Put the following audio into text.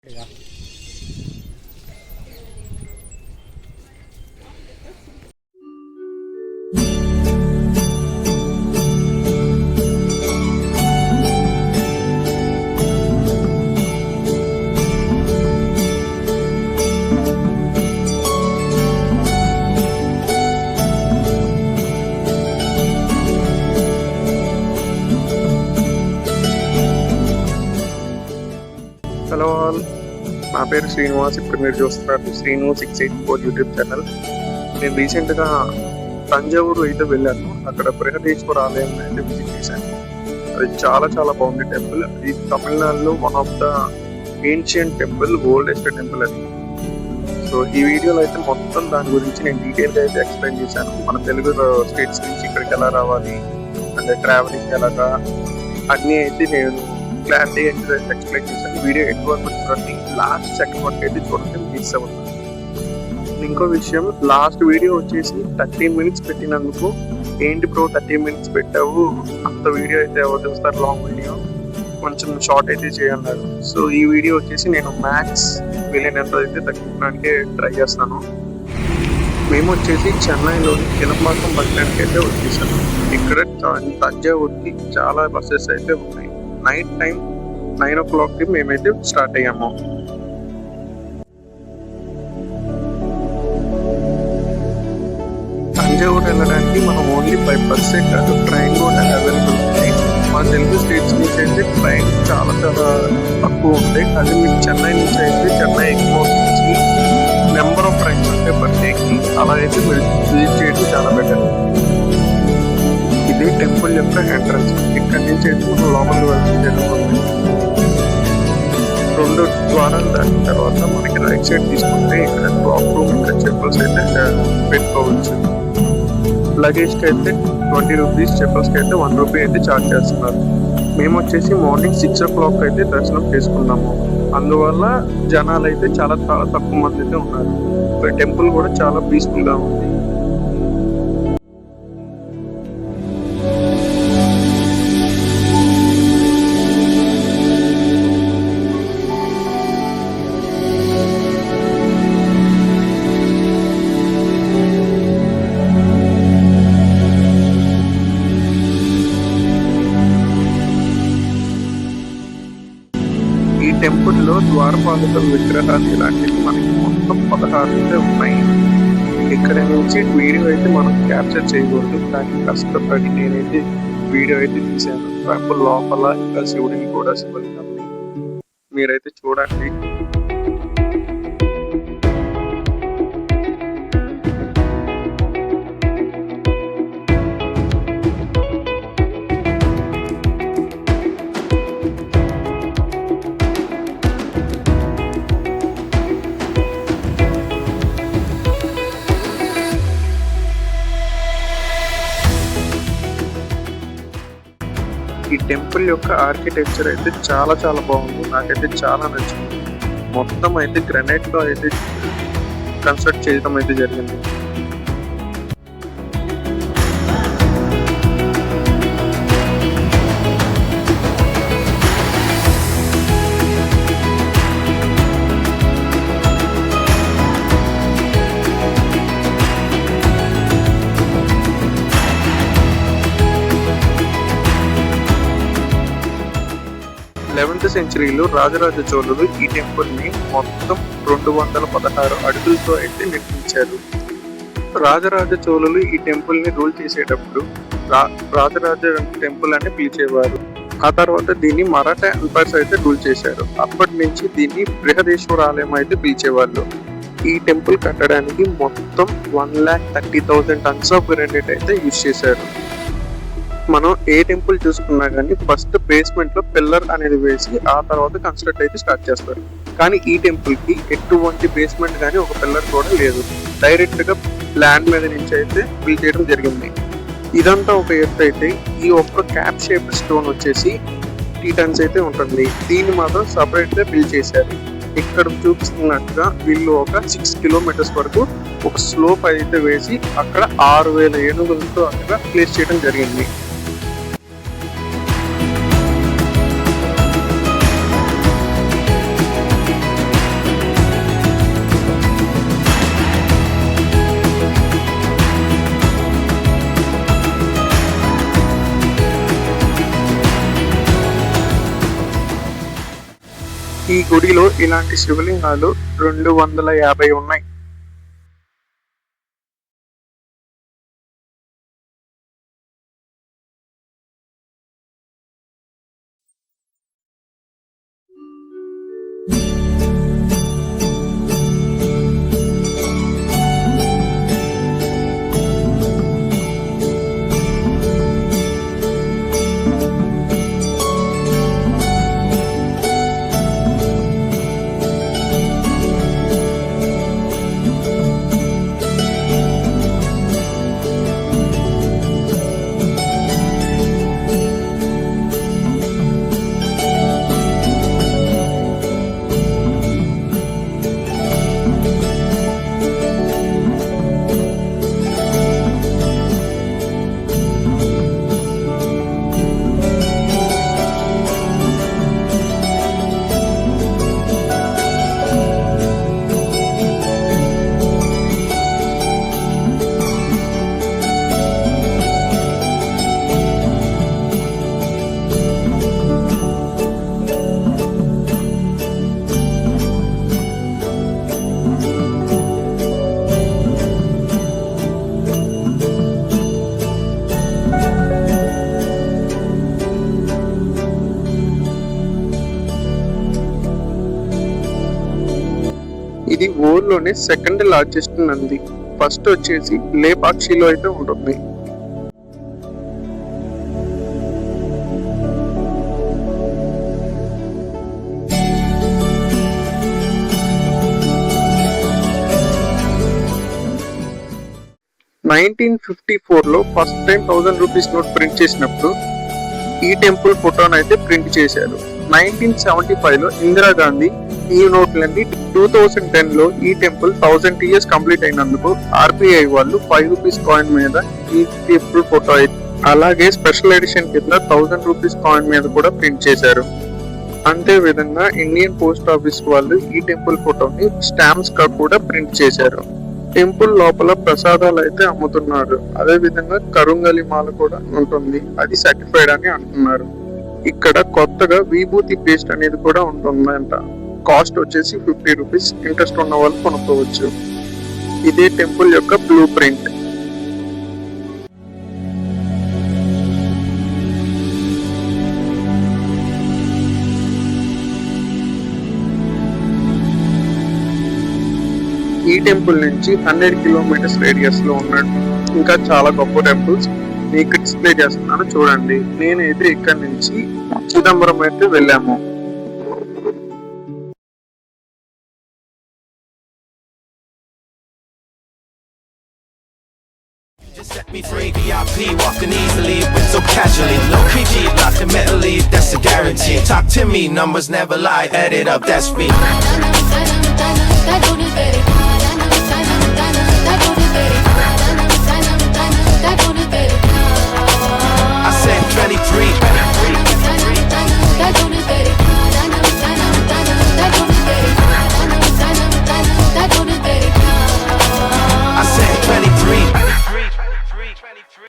Ya. Hello all, నా పేరు శ్రీనివాస్. ఇప్పుడు మీరు చూస్తున్నారు శ్రీనివాస్ 684 యూట్యూబ్ ఛానల్. నేను రీసెంట్గా తంజావూరు అయితే వెళ్ళాను. అక్కడ బృహదీశ్వర ఆలయం అయితే విజిట్ చేశాను. అది చాలా చాలా బాగుంది టెంపుల్. అది తమిళనాడులో one of the ancient temple, oldest temple అది. సో ఈ వీడియోలో అయితే మొత్తం దాని గురించి నేను డీటెయిల్గా అయితే ఎక్స్ప్లెయిన్ చేశాను. మన తెలుగు స్టేట్స్ నుంచి ఇక్కడికి ఎలా రావాలి, అంటే ట్రావెలింగ్ ఎలాగా, అన్నీ అయితే నేను క్లారిటీ ఎక్స్ప్లెయిన్ చేశాను. వీడియో ఎక్కువ చూడండి, లాస్ట్ సెకండ్ వరకు అయితే చూడండి, మిస్ అవుతుంది. ఇంకో విషయం, లాస్ట్ వీడియో వచ్చేసి 30 minutes పెట్టినందుకు ఏంటి బ్రో 30 minutes పెట్టావు, అంత వీడియో అయితే ఎవరు చూస్తారు, లాంగ్ వీడియో కొంచెం షార్ట్ అయితే చేయన్నారు. సో ఈ వీడియో వచ్చేసి నేను మ్యాక్స్ వీలైనంత అయితే తగ్గించడానికి ట్రై చేస్తాను. మేము వచ్చేసి చెన్నైలోని కిలంబాకం బస్ స్టాండ్కి అయితే వచ్చేసాను. ఇక్కడ తంజావూరుకి చాలా బస్సెస్ అయితే ఉన్నాయి. నైట్ టైం 9 o'clock మేమైతే స్టార్ట్ అయ్యాము. తంజావూరు వెళ్ళడానికి మనం ఓన్లీ బై బస్సే కాదు, ట్రైన్ కూడా అవైలబుల్ ఉంది. మన తెలుగు స్టేట్స్ నుంచి అయితే ట్రైన్ చాలా చాలా తక్కువ ఉంటాయి. అది మీకు చెన్నై నుంచి అయితే చెన్నై ఎక్కువ నుంచి నెంబర్ ఆఫ్ ట్రైన్స్ ఉంటాయి పర్ డేకి. అలా అయితే మీరు విజిట్ చేయడం చాలా బెటర్. ఇది టెంపుల్ యొక్క ఎంట్రన్స్. ఇక్కడి నుంచి అయితే మనం లోపలికి వెళ్ళడం జరుగుతుంది. 2 ద్వారాలు దాటిన తర్వాత మనకి రైట్ సైడ్ తీసుకుంటే ఇక్కడ క్లాక్ రూమ్, ఇక్కడ చెప్పల్స్ అయితే పెట్టుకోవచ్చు. లగేజ్కి అయితే 20 rupees, చెప్పల్స్కి అయితే 1 rupee అయితే ఛార్జ్ చేస్తున్నారు. మేము వచ్చేసి మార్నింగ్ 6 o'clock అయితే దర్శనం చేసుకున్నాము. అందువల్ల జనాలు అయితే చాలా చాలా తక్కువ మంది అయితే ఉన్నారు. టెంపుల్ కూడా చాలా పీస్ఫుల్గా ఉంది. ఈ టెంపుల్లో ద్వారపాలకుల విగ్రహాలు ఇలాంటివి మనకి మొత్తం 16 అయితే ఉన్నాయి. ఇక్కడ నుంచి వీడియో అయితే మనం క్యాప్చర్ చేయకూడదు, కానీ కష్టపడి నేనైతే వీడియో అయితే తీశాను. టెంపుల్ లోపల ఇంకా శివుడిని కూడా, శివలింగాన్ని మీరైతే చూడండి. ఈ టెంపుల్ యొక్క ఆర్కిటెక్చర్ అయితే చాలా చాలా బాగుంది. నాకైతే చాలా నచ్చింది. మొత్తం అయితే గ్రానైట్ తో అయితే కన్స్ట్రక్ట్ చేయడం అయితే జరిగింది. లెవెన్త్ సెంచరీలో రాజరాజ చోళులు ఈ టెంపుల్ ని మొత్తం 216 అడుగులతో అయితే నిర్మించారు. రాజరాజ చోళులు ఈ టెంపుల్ ని రూల్ చేసేటప్పుడు రాజరాజ టెంపుల్ అని పిలిచేవారు. ఆ తర్వాత దీన్ని మరాఠా ఎంపైర్స్ అయితే రూల్ చేశారు. అప్పటి నుంచి దీన్ని బృహదీశ్వర ఆలయం అయితే పిలిచేవాళ్ళు. ఈ టెంపుల్ కట్టడానికి మొత్తం 1,30,000 tons ఆఫ్ గ్రానైట్ అయితే యూజ్ చేశారు. మనం ఏ టెంపుల్ చూసుకున్నా కానీ ఫస్ట్ బేస్మెంట్ లో పిల్లర్ అనేది వేసి ఆ తర్వాత కన్స్ట్రక్ట్ అయితే స్టార్ట్ చేస్తారు. కానీ ఈ టెంపుల్ కి ఎటువంటి బేస్మెంట్ కానీ ఒక పిల్లర్ కూడా లేదు. డైరెక్ట్ గా ల్యాండ్ మీద నుంచి అయితే బిల్డ్ చేయడం జరిగింది. ఇదంతా ఒక ఎత్తు అయితే, ఈ ఒక్క క్యాప్ షేప్ స్టోన్ వచ్చేసి 3 tons అయితే ఉంటుంది. దీన్ని మాత్రం సపరేట్ గా బిల్డ్ చేశారు. ఇక్కడ చూపిస్తున్నట్టుగా వీళ్ళు ఒక 6 kilometers వరకు ఒక స్లోప్ అయితే వేసి అక్కడ 6,000 ఏనుగులతో అక్కడ ప్లేస్ చేయడం జరిగింది. గుడిలో ఇలాంటి శివలింగాలు 250 ఉన్నాయి. ఇది ఊర్లోనే సెకండ్ లార్జెస్ట్ నంది. ఫస్ట్ వచ్చేసి లేపాక్షిలో అయితే ఉంటుంది. లో first time 1000 rupees note print చేసినప్పుడు ఈ టెంపుల్ ఫోటోను అయితే ప్రింట్ చేశారు. 1975లో ఇందిరాగాంధీ ఈ నోట్లన్నీ 2010లో ఈ టెంపుల్ 1000 ఇయర్స్ కంప్లీట్ అయినందుకు ఆర్బీఐ వాళ్ళు 5 రూపీస్ కాయిన్ మీద ఈ టెంపుల్ ఫోటో అలాగే స్పెషల్ ఎడిషన్ కింద 1000 రూపీస్ కాయిన్ మీద కూడా ప్రింట్ చేశారు. అంతే విధంగా ఇండియన్ పోస్ట్ ఆఫీస్ వాళ్ళు ఈ టెంపుల్ ఫోటోని స్టాంప్స్ గా కూడా ప్రింట్ చేశారు. టెంపుల్ లోపల ప్రసాదాలు అయితే అమ్ముతున్నారు. అదే విధంగా కరుంగలి మాల కూడా ఉంటుంది, అది సర్టిఫైడ్ అని అంటున్నారు. ఇక్కడ కొత్తగా విభూతి పేస్ట్ అనేది కూడా ఉంటుందంట. కాస్ట్ వచ్చేసి 50 రూపీస్. ఇంట్రెస్ట్ ఉన్న వాళ్ళు కొనుక్కోవచ్చు. ఇదే టెంపుల్ యొక్క బ్లూ ప్రింట్. ఈ టెంపుల్ నుంచి 100 కిలోమీటర్స్ రేడియస్ లో ఉన్న ఇంకా చాలా గొప్ప టెంపుల్స్ మీకు డిస్ప్లే చేస్తున్నాను, చూడండి. నేనైతే ఇక్కడ నుంచి చిదంబరం అయితే వెళ్ళాము. Just set me free, VIP, walking easily, but so casually. No creepy, locked and mentally, that's a guarantee. Talk to me, numbers never lie, add it up, that's me.